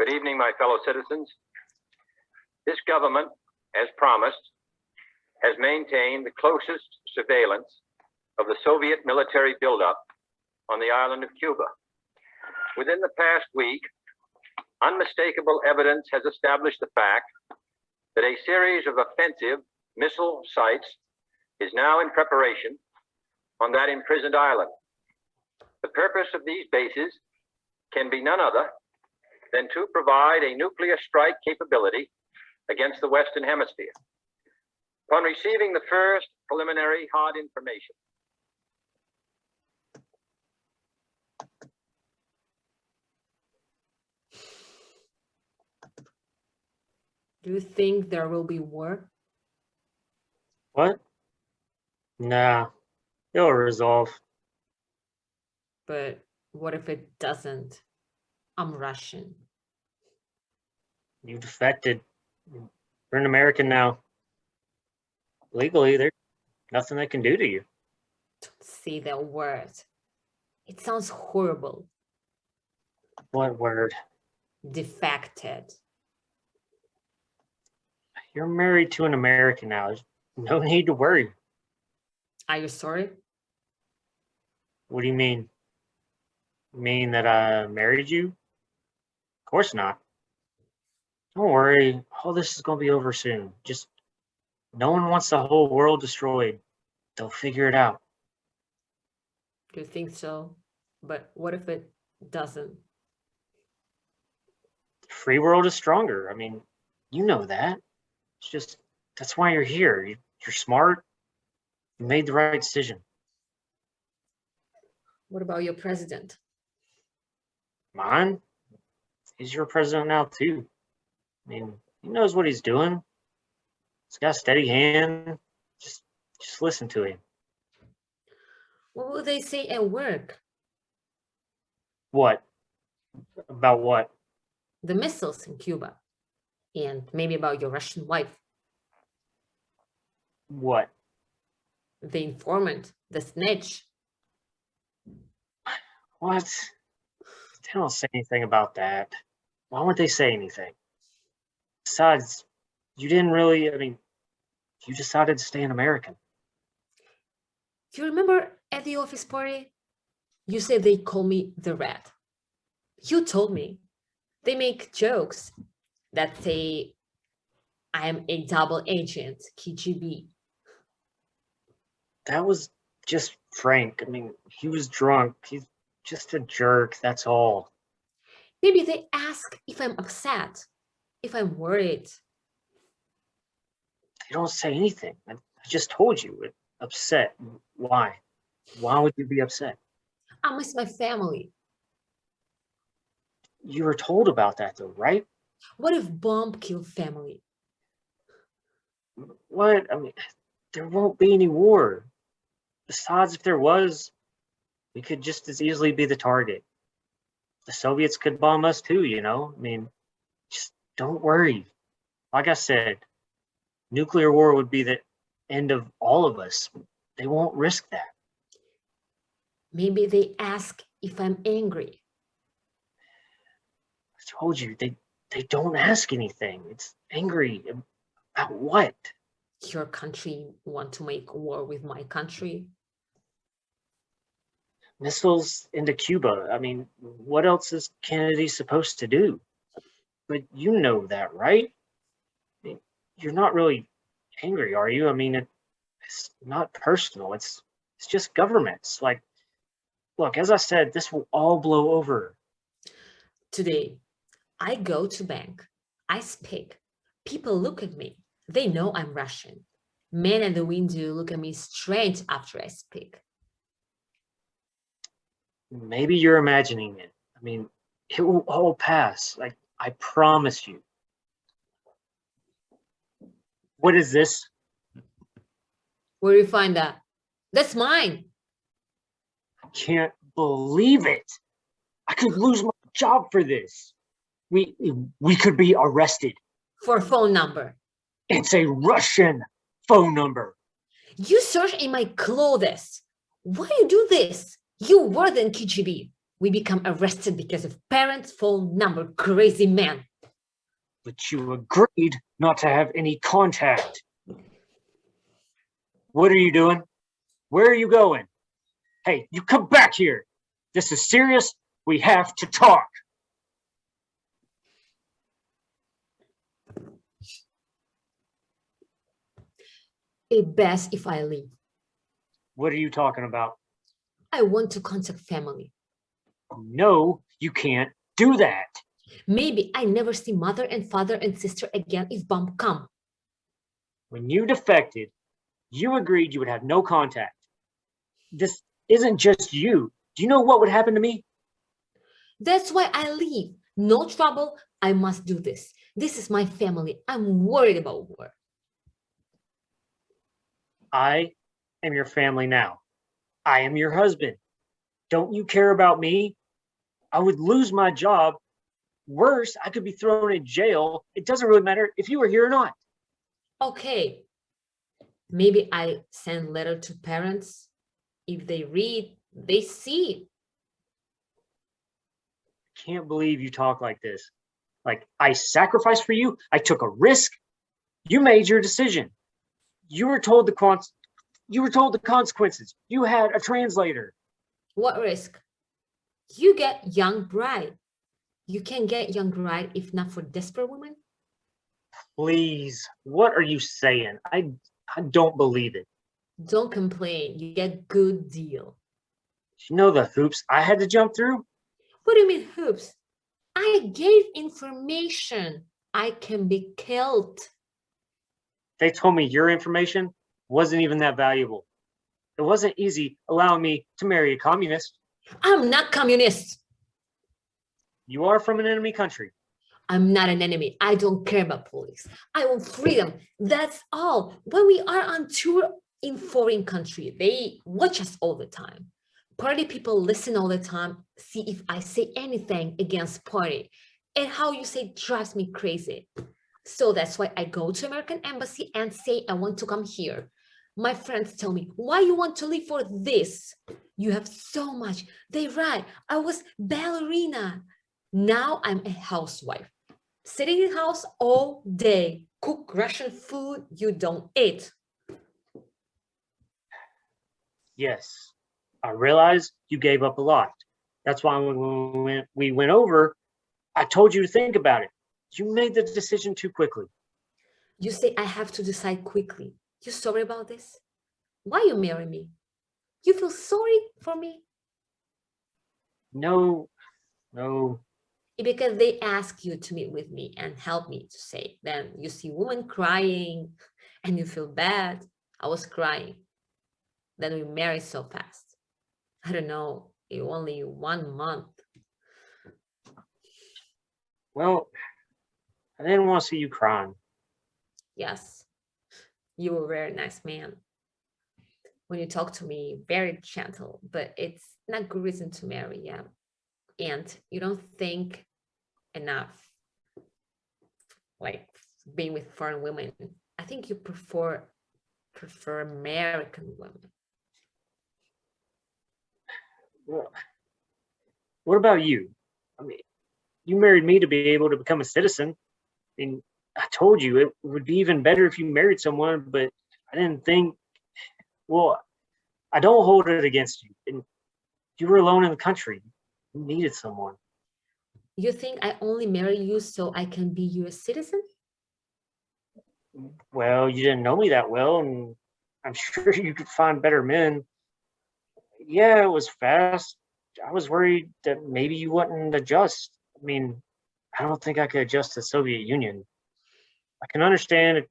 Good evening, my fellow citizens. This government, as promised, has maintained the closest surveillance of the Soviet military buildup on the island of Cuba. Within the past week, unmistakable evidence has established the fact that a series of offensive missile sites is now in preparation on that imprisoned island. The purpose of these bases can be none other than to provide a nuclear strike capability against the Western Hemisphere. Upon receiving the first preliminary hard information, do you think there will be war? What? Nah, it'll resolve. But what if it doesn't? I'm Russian. You defected. You're an American now. Legally, there's nothing they can do to you. Don't say that word. It sounds horrible. What word? Defected. You're married to an American now. There's no need to worry. Are you sorry? What do you mean? You mean that I married you? Of course not. Don't worry. All this is going to be over soon. Just no one wants the whole world destroyed. They'll figure it out. Do you think so? But what if it doesn't? The free world is stronger. I mean, you know that. It's just, that's why you're here. You're smart. You made the right decision. What about your president? Mine? He's your president now, too. I mean, he knows what he's doing. He's got a steady hand. Just listen to him. What will they say at work? What? About what? The missiles in Cuba. And maybe about your Russian wife. What? The informant, the snitch. What? They don't say anything about that. Why would they say anything? Besides, you didn't really, I mean, you decided to stay an American. Do you remember at the office party? You said they call me the rat. You told me. They make jokes that say I am a double agent, KGB. That was just Frank. I mean, he was drunk. He's just a jerk, that's all. Maybe they ask if I'm upset, if I'm worried. They don't say anything. I just told you. Upset. Why? Why would you be upset? I miss my family. You were told about that though, right? What if bomb killed family? What? I mean, there won't be any war. Besides, if there was, we could just as easily be the target. The Soviets could bomb us too, you know? I mean, just don't worry. Like I said, nuclear war would be the end of all of us. They won't risk that. Maybe they ask if I'm angry. I told you, they don't ask anything. It's angry about what? Your country want to make war with my country? Missiles into Cuba. I mean, what else is Kennedy supposed to do? But you know that, right? I mean, you're not really angry, are you? I mean, it's not personal. It's just governments. Like, look, as I said, this will all blow over. Today, I go to bank. I speak. People look at me. They know I'm Russian. Men at the window look at me straight after I speak. Maybe you're imagining it. I mean, it will all pass. Like, I promise you. What is this? Where do you find that? That's mine. I can't believe it. I could lose my job for this. We could be arrested. For a phone number. It's a Russian phone number. You search in my clothes. Why you do this? You were in KGB. We become arrested because of parents' phone number, crazy man. But you agreed not to have any contact. What are you doing? Where are you going? Hey, you come back here. This is serious. We have to talk. It's best if I leave. What are you talking about? I want to contact family. No, you can't do that. Maybe I never see mother and father and sister again if bomb come. When you defected, you agreed you would have no contact. This isn't just you. Do you know what would happen to me? That's why I leave. No trouble. I must do this. This is my family. I'm worried about war. I am your family now. I am your husband. Don't you care about me? I would lose my job. Worse, I could be thrown in jail. It doesn't really matter if you were here or not. Okay. Maybe I send letter to parents. If they read, they see. Can't believe you talk like this. Like, I sacrificed for you. I took a risk. You made your decision. You were told the consequences. You had a translator. What risk? You get young bride. You can get young bride if not for desperate women. Please, what are you saying? I don't believe it. Don't complain. You get good deal. You know the hoops I had to jump through? What do you mean hoops? I gave information. I can be killed. They told me your information wasn't even that valuable. It wasn't easy allowing me to marry a communist. I'm not communist. You are from an enemy country. I'm not an enemy. I don't care about police. I want freedom. That's all. When we are on tour in foreign country, they watch us all the time. Party people listen all the time, see if I say anything against party. And how you say drives me crazy. So that's why I go to American embassy and say I want to come here. My friends tell me, why you want to leave for this? You have so much. They right. I was ballerina. Now I'm a housewife. Sitting in the house all day, cook Russian food you don't eat. Yes, I realize you gave up a lot. That's why when we went over, I told you to think about it. You made the decision too quickly. You say I have to decide quickly. You sorry about this? Why you marry me? You feel sorry for me? No. Because they ask you to meet with me and help me to say. Then you see women crying and you feel bad. I was crying. Then we married so fast. I don't know, only 1 month. Well, I didn't want to see you crying. Yes, you were a very nice man. When you talk to me, very gentle, but it's not good reason to marry, yeah. And you don't think enough, like being with foreign women. I think you prefer American women. Well, what about you? I mean, you married me to be able to become a citizen. And I told you it would be even better if you married someone, but I didn't think, well, I don't hold it against you. And you were alone in the country. You needed someone. You think I only marry you so I can be US citizen? Well, you didn't know me that well, and I'm sure you could find better men. Yeah, it was fast. I was worried that maybe you wouldn't adjust. I mean, I don't think I could adjust to the Soviet Union. I can understand if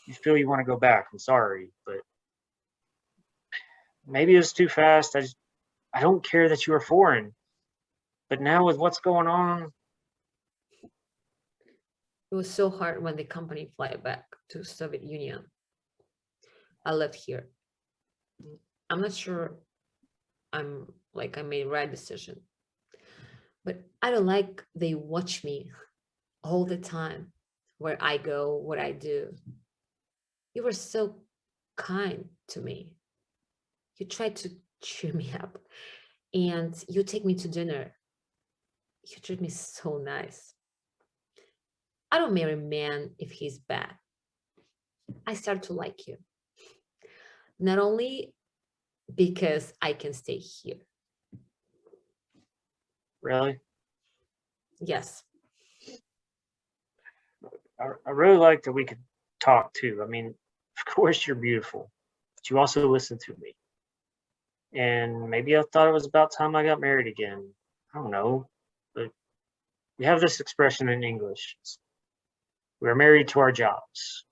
you feel you want to go back. I'm sorry, but maybe it's too fast. I don't care that you are foreign. But now with what's going on, It was so hard when the company fly back to Soviet Union. I left here. I'm not sure I made right decision. But I don't like they watch me all the time, where I go, what I do. You were so kind to me. You tried to cheer me up. and you take me to dinner. You treat me so nice. I don't marry a man if he's bad. I start to like you. Not only because I can stay here. Really? Yes. I really like that we could talk too. I mean, of course you're beautiful, but you also listen to me. And maybe I thought it was about time I got married again. I don't know. But we have this expression in English. We're married to our jobs.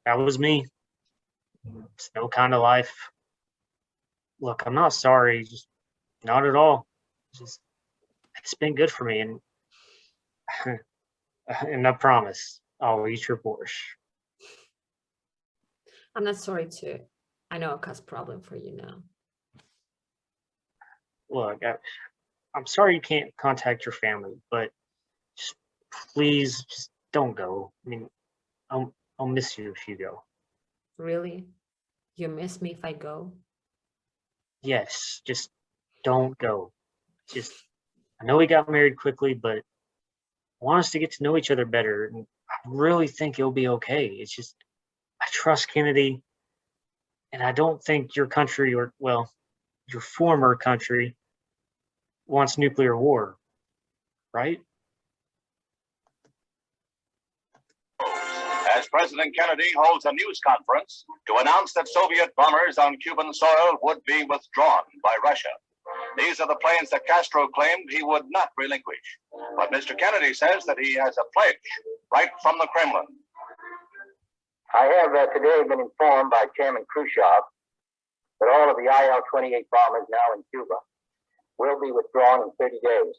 That was me. It's no kind of life. Look, I'm not sorry. Just not at all. Just it's been good for me, and and I promise I'll eat your Porsche. I'm not sorry too. I know it caused problem for you now. Look, I'm sorry you can't contact your family, but just please, just don't go. I mean, I'll miss you if you go. Really? You miss me if I go? Yes, just don't go. Just I know we got married quickly, but I want us to get to know each other better, and I really think it'll be okay. It's just I trust Kennedy, and I don't think your country, or well, your former country, wants nuclear war, right? As President Kennedy holds a news conference to announce that Soviet bombers on Cuban soil would be withdrawn by Russia. These are the planes that Castro claimed he would not relinquish. But Mr. Kennedy says that he has a pledge right from the Kremlin. I have today been informed by Chairman Khrushchev that all of the IL-28 bombers now in Cuba will be withdrawn in 30 days.